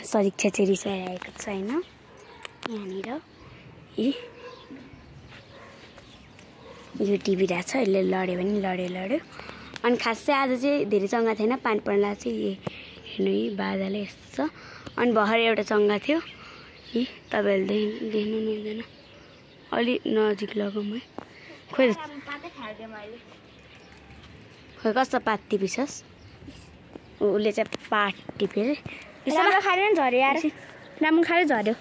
सरिक छेचेरी आएको छ हैन यहाँनिर यो टिभी रहेछ यसले लड्यो भने लड्यो अनि खास चाहिँ आज चाहिँ धेरै चङ्गा थिएन पानी पर्ला चाहिँ हेर्नु बादल यस्तो छ अनि भर्खर एउटा चङ्गा थियो तपाईहरुले देख्नु मिल्दैन अलि नजिक लगाउँ है खोइ कस्तो पात टिपिछस् उसले चाहिँ पात टिप्यो राम्रो खाएर झर्यो यार राम्रो खाएर झर्यो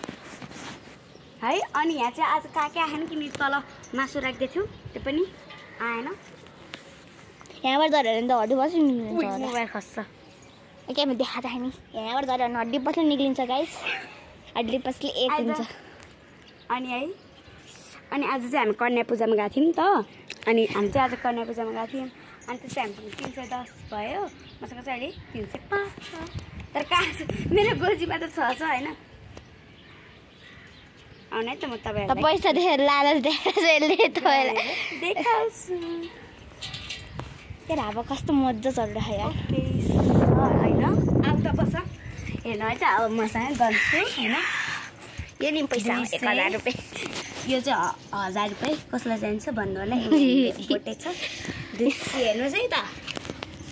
है अनि यहाँ चाहिँ आज काके आएन कि तल मासु राख्दै थियौ त्यो पनि आएन यहाँबाट झर्यो भने त हड्डी बस्नु निक्लिन्छ मोबाइल खस्छ के म देखाएको थिएँ नि यहाँबाट झर्यो भने हड्डी बस्नु निक्लिन्छ गाइस हड्डी बस्ले एक हुन्छ अनि है अनि आज चाहिँ हामी कन्या पूजामा गएको थियौँ त अनि हामी चाहिँ आज कन्या पूजामा गएको थियौँ अनि त्यसै हामीसँग 310 भयो मसँग चाहिँ अहिले 305 छ तर कहाँ मेरो गोजीमा त छ हैन आउन है त म तपाईहरुलाई पैसा देखेर लालच देखेर तपाईहरुलाई देखाउँछु के राबो कस्तो मज्जा चलिरहेको यार हैन आउ त बस हेर्नु है त अब मसँग गर्छु हैन यो नि पैसा 1000 रुपैयाँ यो चाहिँ 1000 रुपैयाँ कसलाई चाहिन्छ भन्नु होला इम्पोर्टेड छ हेर्नुहोस् है त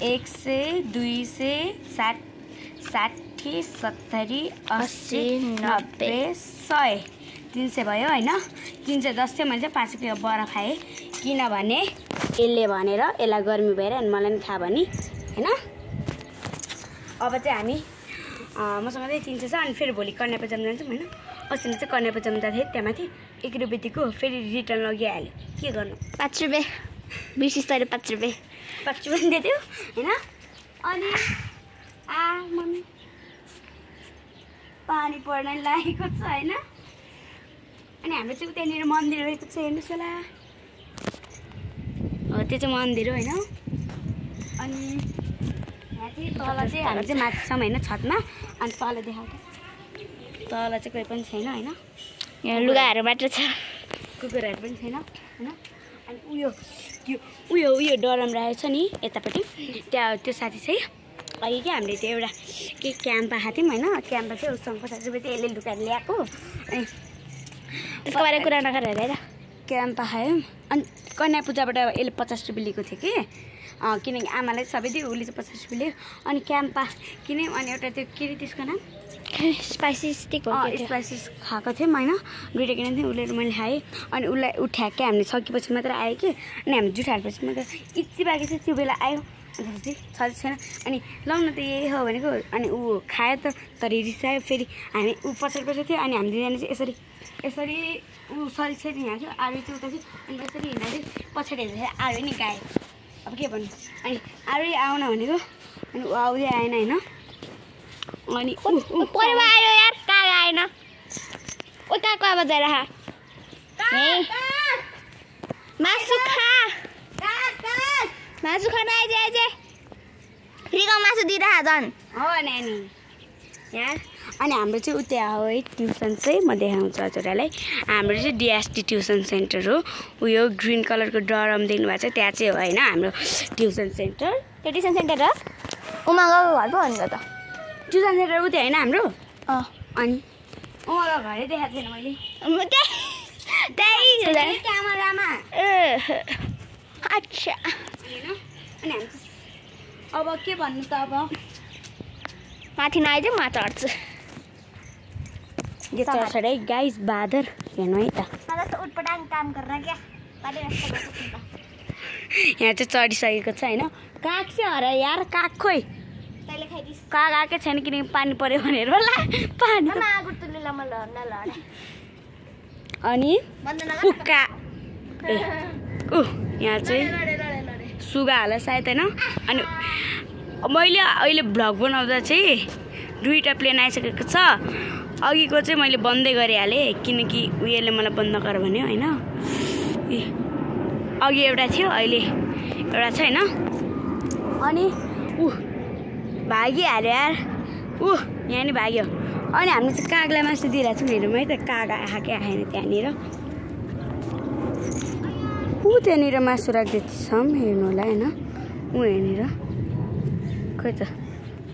100 200 60 70 80 90 100 300 भयो हैन 310 थियो मैले चाहिँ 5 रुपैयाँ बरा खाएँ किनभने यसले भनेर यसलाई गर्मी भएर अनि मलाई नि थाहा भनी हैन अब चाहिँ हामी मसँग चाहिँ 300 छ अनि फेरि भोलि कन्या पूजामा जान्छौँ हैन अस्ति चाहिँ कन्या पूजामा जाँदाखेरि त्यहाँ माथि 1 रुपैयाँ दिएको फेरि रिटर्न लगिहाल्यो के गर्नु 5 रुपैयाँ विशेष गरी 5 रुपैयाँ 5 रुपैयाँ दिएको हैन अनि मम्मी पानी पर्न लागेको छ हैन अनि हाम्रो चाहिँ त्यहाँनिर मन्दिर रहेको छ हेर्नुहोस् होला त्यो चाहिँ मन्दिर हो हैन अनि यहाँ चाहिँ तल चाहिँ हामी चाहिँ माथि छौँ हैन छतमा अनि तल देखाउँछ तल चाहिँ कोही पनि छैन हैन यहाँ लुगाहरू मात्र छ कुकुरहरू पनि छैन हैन अनि उयो डरम राखेको छ नि यतापट्टि त्यहाँ त्यो साथी चाहिँ अघि क्या हामीले त्यो एउटा के क्याम्पा खाएको थियौँ हैन क्याम्पा चाहिँ उसँग 50 रुपैयाँ चाहिँ यसले लुकाएर ल्याएको अनि त्यसको बारे कुरा नगरेर हेर क्याम्पा खायौँ अनि कन्या पूजाबाट यसले 50 रुपैयाँ लिएको थियो कि किनकि आमालाई सबै दियो उसले चाहिँ 50 रुपैयाँ लियो अनि क्याम्पा किन्यौँ अनि एउटा त्यो के त्यसको नाम स्पाइसी स्टिक हो स्पाइसी खाएको थियौँ हैन दुईवटा किनेको थियौँ उसले मैले खाएँ अनि उसलाई उठाएकै हामीले सकेपछि मात्र आयो कि अनि हामी जुठाएपछि मात्र इच्ची बाँकी चाहिँ त्यो बेला आयो अन्त चाहिँ छैन अनि लाउन त यही हो भनेको अनि ऊ खायो त तर रिसायो फेरि हामी ऊ पछाडि थियो अनि हामी दुईजना चाहिँ यसरी ऊ सरी यहाँ थियो आरो चाहिँ उता थियो अनि यसरी हिँड्दा चाहिँ पछाडि हेर्दाखेरि आरो नि गायो अब के भन्नु अनि आरो आउन भनेको अनि ऊ आउँदै आएन होइन अनि परिवार आयो यार कहाँ आएन ओ कहाँको आवाज आइरह मासु खान आइज फ्रीको मासु दिइरह झन् हो नानी यार अनि हाम्रो चाहिँ उता हो है ट्युसन चाहिँ म देखाउँछु हजुरहरूलाई हाम्रो चाहिँ डिएसटी ट्युसन सेन्टर हो उयो ग्रिन कलरको ड्रम देख्नु भएको छ त्यहाँ चाहिँ हो होइन हाम्रो ट्युसन सेन्टर त्यो ट्युसन सेन्टर हो उमाको घर पो भनेको त ट्युसन सेन्टर उता होइन हाम्रो अनि उमाको घरै देखाएको छैन मैले त्यही क्यामेरामा अच्छा होइन अनि हामी अब के भन्नु त अब माथि नआइज म चढ्छु यो चढ्छ है गाइस बादर हेर्नु है त उटपटाङ काम गरेर क्या यहाँ चाहिँ चढिसकेको छ होइन काग चाहिँ हरा यार काग खोइ काग आएकै छैन किनकि पानी पर्यो भनेर होला पानी अनि उक्का यहाँ चाहिँ सुगा होला सायद होइन अनि मैले अहिले भ्लग बनाउँदा चाहिँ 2टा प्लेन आइसकेको छ अघिको चाहिँ मैले बन्दै गरिहालेँ किनकि उयोले मलाई बन्द गर भन्यो होइन अघि एउटा थियो अहिले एउटा छ होइन अनि भागिहाल्यो यार यहाँ नि भाग्यो अनि हामीले चाहिँ कागलाई मासु दिइरहेको छौँ हेरौँ है त काग आएकै आएन त्यहाँनिर त्यहाँनिर मासु राख्दै छौँ हेर्नु होला होइन यहाँनिर खोइ त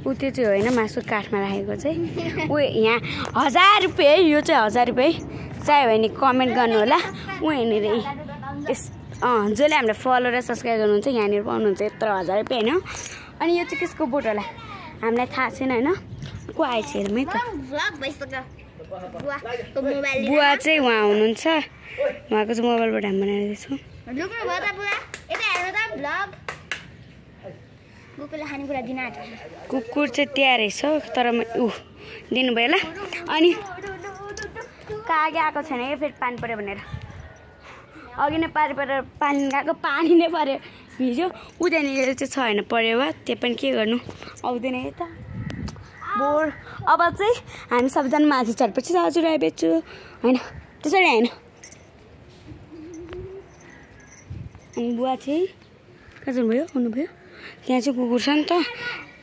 ऊ त्यो चाहिँ होइन मासु काठमा राखेको चाहिँ ऊ यहाँ 1000 रुपियाँ यो चाहिँ 1000 रुपियाँ चाहियो भने कमेन्ट गर्नु होला ऊ यहाँनिर जसले हामीलाई फलो र सब्सक्राइब गर्नुहुन्छ यहाँनिर पाउनुहुन्छ यत्रो 1000 रुपियाँ होइन अनि यो चाहिँ कसको बोट होला हामीलाई थाहा छैन होइन को आएछ हेरौँ है त बुवा चाहिँ उहाँ हुनुहुन्छ उहाँको चाहिँ मोबाइलबाट हामी बनाइदिँदैछौँ कुकुर चाहिँ त्यहाँ रहेछ तर दिनुभयो ल अनि कागे आएको छैन कि फेरि पानी पऱ्यो भनेर अघि नै पानी गएको पानी नै पऱ्यो भिज्यो उनीहरू चाहिँ छ होइन पऱ्यो वा त्यो पनि के गर्नु आउँदैन है त बोर अब चाहिँ हामी सबजना माथि चढेपछि हजुरलाई बेच्छु होइन त्यसरी होइन अनि बुवा चाहिँ कहाँ जानुभयो आउनुभयो त्यहाँ चाहिँ कुकुर छ नि त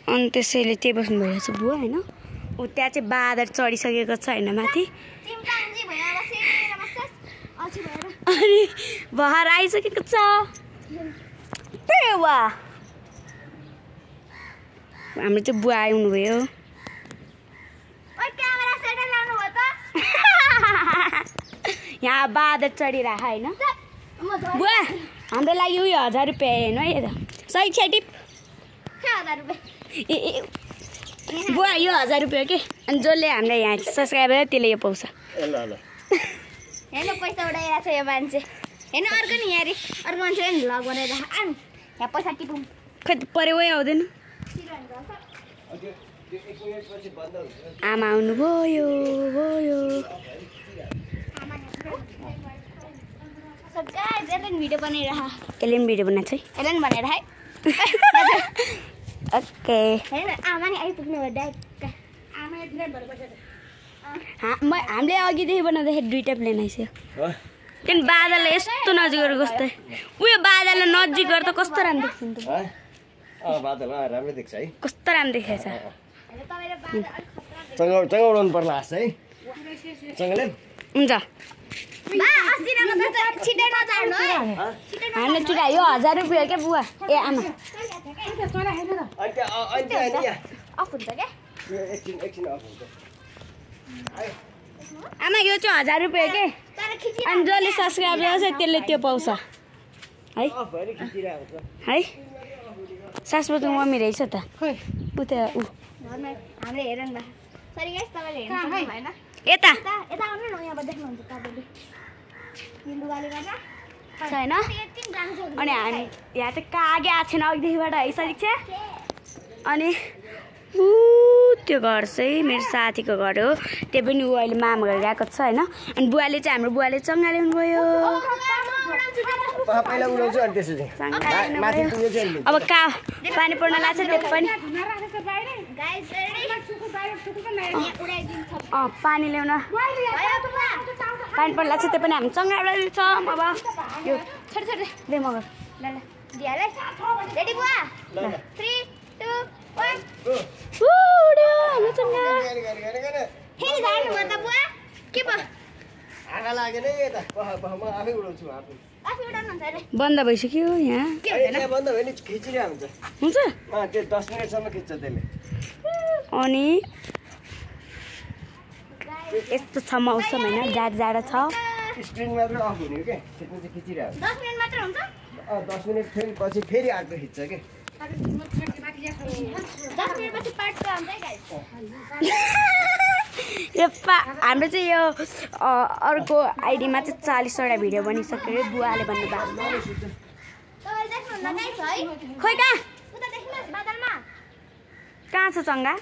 अनि त्यसैले त्यही बस्नुभएको छ बुवा होइन ऊ त्यहाँ चाहिँ बादर चढिसकेको छ होइन माथि अनि भर आइसकेको छ वा हाम्रो चाहिँ बुवा आउनुभयो यहाँ बादर चढिरह होइन बुवा हाम्रो लागि उयो 1000 रुपियाँ हेर्नु है त सही छ टिप बुवा यो 1000 रुपियाँ के अनि जसले हामीलाई यहाँ सब्सक्राइब गर्यो त्यसले यो पाउँछ हेर्नु पैसा उडाइरहेको छ यो मान्छे हेर्नु अर्को नि यहाँ अर्को मान्छे नि भ्लग बनाएर यहाँ पैसा टिपौँ खै पऱ्यो वै आउँदैन आमा आउनुभयो भिडियो बनाइरह यसले पनि भिडियो बनाएको छ यसले पनि भनेर है ओके आमा नि आइपुग्नु भयो हामीले अघिदेखि बनाउँदाखेरि 2टा प्लेन आइसक्यो त्यहाँदेखि बादललाई यस्तो नजिक गरेर कस्तो उयो बादललाई नजिक गरेर त कस्तो राम्रो देख्छ नि त राम्रो देख्छ है कस्तो राम्रो देखेको छ चङ्गाउनु पर्ला है चङ्गाले हुन्छ हामीले हामीले चुटा यो 1000 रुपियाँ क्या बुवा ए आमा अफ हुन्छ क्या आमा यो चाहिँ 1000 रुपियाँ के अनि जसले सब्सक्राइब गर्छ त्यसले त्यो पाउँछ है सासबुको मम्मी रहेछ त ऊ त्यहाँ हामीले हेर न सरी गाइस तपाईले हेर्नु भएन यता यता आउनु न यहाँबाट देख्नुहुन्छ तपाईले लुगाले गर्दा छैन अनि हामी यहाँ चाहिँ कागे आएको छैन अघिदेखिबाट आइसकेको छ अनि त्यो घर चाहिँ मेरो साथीको घर हो त्यो पनि ऊ अहिले मामा घर गएको छ होइन अनि बुवाले चाहिँ हाम्रो बुवाले चङ्गा ल्याउनु भयो अब कहाँ पानी पर्न लाग्छ त्यो पनि पानी ल्याउन पानी पर्न लाग्छ त्यो पनि हामी चङ्गा ल्याउँछौँ अब यो ले मगर रेडी बुवा 3 2 1 फेरि जानु भयो त बुवा के भयो आगा लागेन यता म आफै उडाउँछु आफै उडाउनुहुन्छ अरे बन्द भइसक्यो यहाँ के हुँदैन बन्द भयो नि खिचिरहेको हुन्छ त्यो 10 मिनेटसम्म खिच्छ त्यसले अनि यस्तो छ मौसम होइन जाडो छ स्क्रिन मात्र अफ हुने हो के त्यसमा चाहिँ खिचिरहेको 10 मिनेट मात्र हुन्छ 10 मिनेट फेरि पछि फेरि अर्को खिच्छ के 10 मिनेट पछि पार्ट 2 आउँछ है गाइस यो हाम्रो चाहिँ यो अर्को आइडीमा चाहिँ 40 वटा भिडियो बनिसक्यो अरे बुवाले भन्नु भएको खोइ कहाँ छ चङ्गा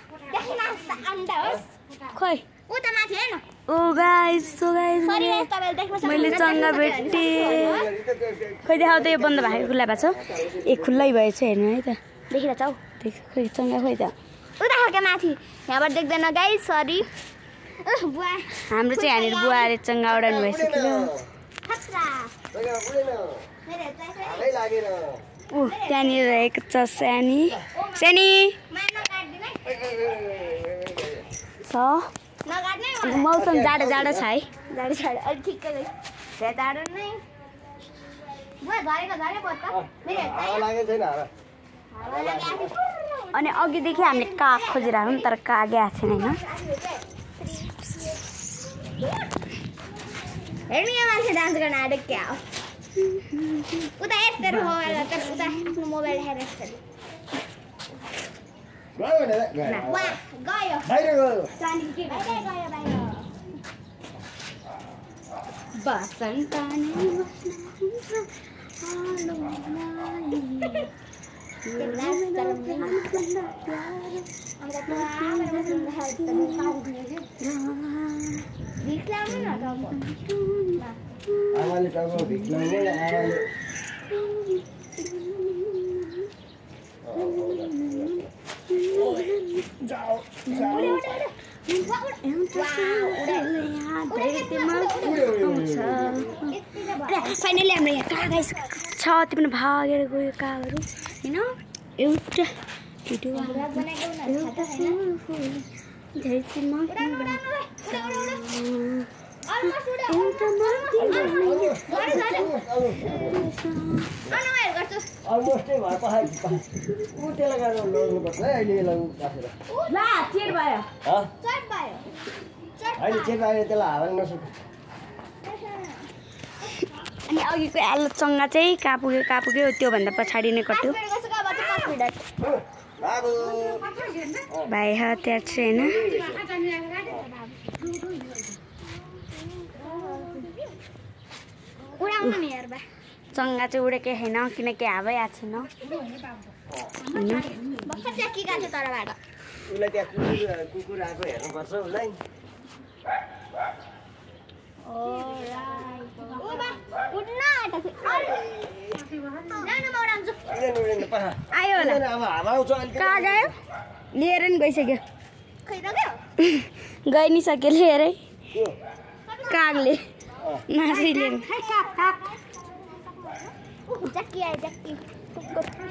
खोइ ओ गाइस मैले चङ्गा भेटेँ खोइ देखाउ त यो बन्द भएको खुल्ला भएको छ ए खुल्लै भएछ हेर्नु है त देखिरहेछ हौ खोइ चङ्गा खोइ त उता खालको माथि यहाँबाट देख्दैन गाइस सरी बुवा हाम्रो चाहिँ यहाँनिर बुवाले चङ्गा उडाउनु भइसक्यो ऊ त्यहाँनिर रहेको छ सानी छ मौसम जाडो छ है जाडो अलि ठिक्कै जाडो नै बुवा झरेको झरे पर्छ मेरो हावा लागेको छैन हावा अनि अघिदेखि हामीले काग खोजिरहेको तर काग आएको छैन होइन हेर्नु यहाँ मान्छे डान्स गर्न आएको क्या हो उता यस्तो मोबाइल उता आफ्नो मोबाइल हेरेर यस्तो वाह गयो बाहिर गयो सानी के गयो बाहिर बसन्त आमाले टाउको भिख लाउने आमाले फाइनली हाम्रो यहाँ काग छ त्यो पनि भागेर गयो कागहरू होइन एउटा अलमोस्टै भयो पहाड ऊ त्यसलाई गरेर लड्नुपर्छ है अहिले यसलाई राखेर अहिले चेट बाहिर त्यसलाई हाल्न नसक्छ अनि अघिको आलु चङ्गा चाहिँ कहाँ पुग्यो त्योभन्दा पछाडि नै कट्यो भाइ हतियार चाहिँ होइन चङ्गा चाहिँ उडेकै छैन किनकि हावै आएको छैन उसलाई त्यहाँ कुकुर आएको हेर्नुपर्छ उसलाई आयो होला काग आयो लिएर नि गइसक्यो गइ नि सक्यो लिएरै कागले मासु लिएर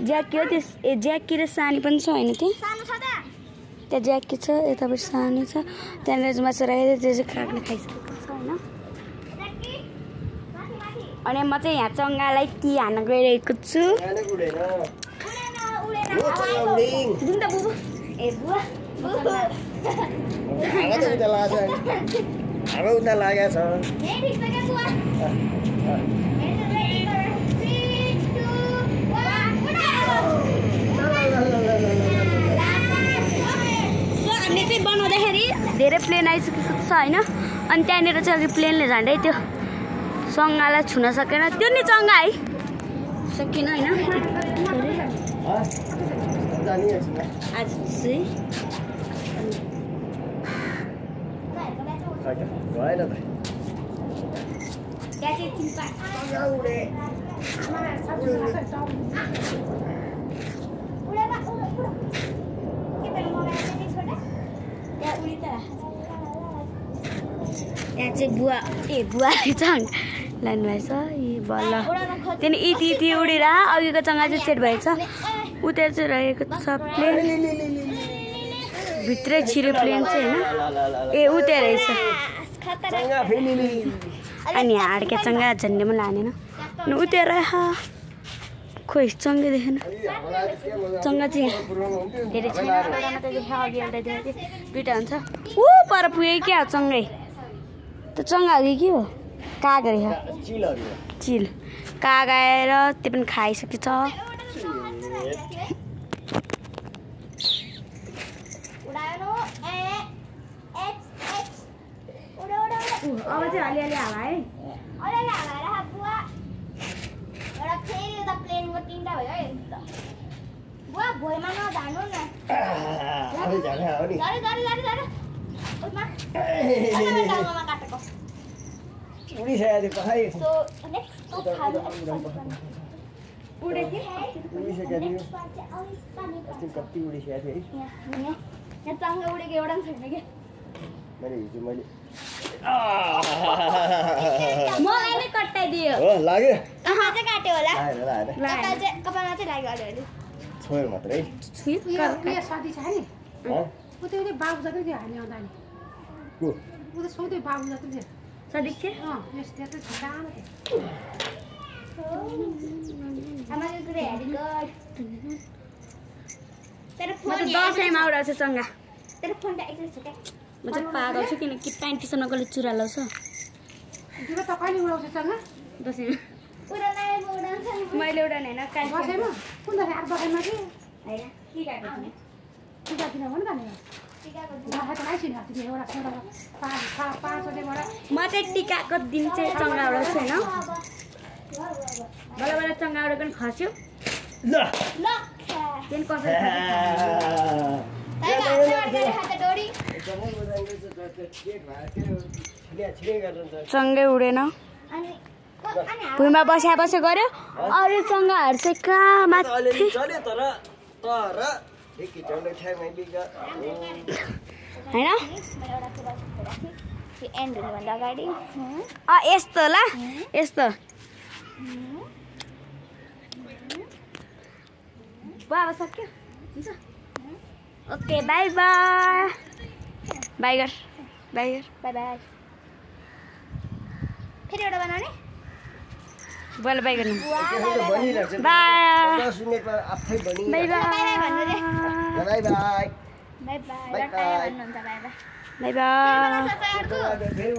ज्याकी हो त्यो ज्याकी र सानी पनि छ होइन त्यहाँ ज्याकी छ यतापट्टि सानी छ त्यहाँनिर चाहिँ मासु राखेको त्यो चाहिँ कागले खाइसकेको छ होइन अनि म चाहिँ यहाँ चङ्गालाई ती हान्न गइरहेको छु उता लागेको छ हामीले चाहिँ बनाउँदाखेरि धेरै प्लेन आइसकेको छ होइन अनि त्यहाँनिर चाहिँ अघि प्लेनले झन्डै त्यो चङ्गालाई छुन सकेन त्यो नि चङ्गा है सकिन होइन आज चाहिँ भएन त यहाँ चाहिँ बुवाले चङ्गा लानुभएछ बल्ल त्यहाँदेखि इति उडेर अघिको चङ्गा चाहिँ सेट भएछ उता चाहिँ रहेको छ प्लेन भित्रै छिर्यो प्लेन चाहिँ होइन ए उता रहेछ अनि हाड्के चङ्गा झन्डै पनि लानेन अनि उता रह खोइ चङ्गे देखेन चङ्गा चाहिँ धेरै छैन अघि एउटा देखेको थिएँ दुइटा हुन्छ ऊ पर पुगे क्या हो चङ्गै त चङ्गा हो कि के हो काग रहेछ चिल काग आएर त्यो पनि खाइसकेछ अब चाहिँ अलिअलि हावा है मलाई नै कट्टाइदियो लाग्यो काट्यो होला कपालमा चाहिँ लाग्यो अलिअलि छोयो मात्रै साथी छ नि उतै बाबु जति थियो हामी आउँदा नि उता सौँदै बाबु जति थियो सदिक थियो त्यहाँ चाहिँ सानो तेरो म फोन त दसैँमा उडाउँछ चङ्गा तेरो फोन त एक्लै छ क्या म चाहिँ पागल छु किनकि प्यान्ट टी सर्टमा कसले चुरा लाउँछ तिम्रो त कहिले उडाउँछ सँग दसैँमा उडाउन उडाउँछ मैले उडाउने होइन काली दसैँमा कुन दसैँ आठ दसैँमा कि होइन टिकाको दिन टिका किन भन त नि टिकाको दसैँ त आइसिन तिमी एउटा सोह्र पाँचवटेबाट म चाहिँ टिकाको दिन चाहिँ चङ्गा उडाउँछु होइन बल्ल बल्ल चङ्गा उडाएको पनि खस्यो ल लक्खा त्यहाँदेखि कसरी ताइमा हातबाट गरे हात डोरी चङ्गै उडेन अनि अनि भुइँमा बस्यो गऱ्यो अरू चङ्गाहरू चाहिँ कहाँ माथि अलिअलि चल्यो तर एकैचोटि ठ्याक्कै बिगा होइन मैले एउटा कुरा राखेँ त्यो एन्ड हुनुभन्दा अगाडि यस्तो ल यस्तो बाबा सक्यो हुन्छ ओके बाई बाई बाई गर बाई गर बाई बाई फेरि एउटा बनाउने बल्ल बाई गर्नु भनिरहेको छ बाई 10 मिनेटमा आफै भनि बाई बाई बाई भन्नु रे बाई बाई बाई बाई भन्नुहुन्छ बाई बाई बाई बाई के बनाउँछ अर्को फेरि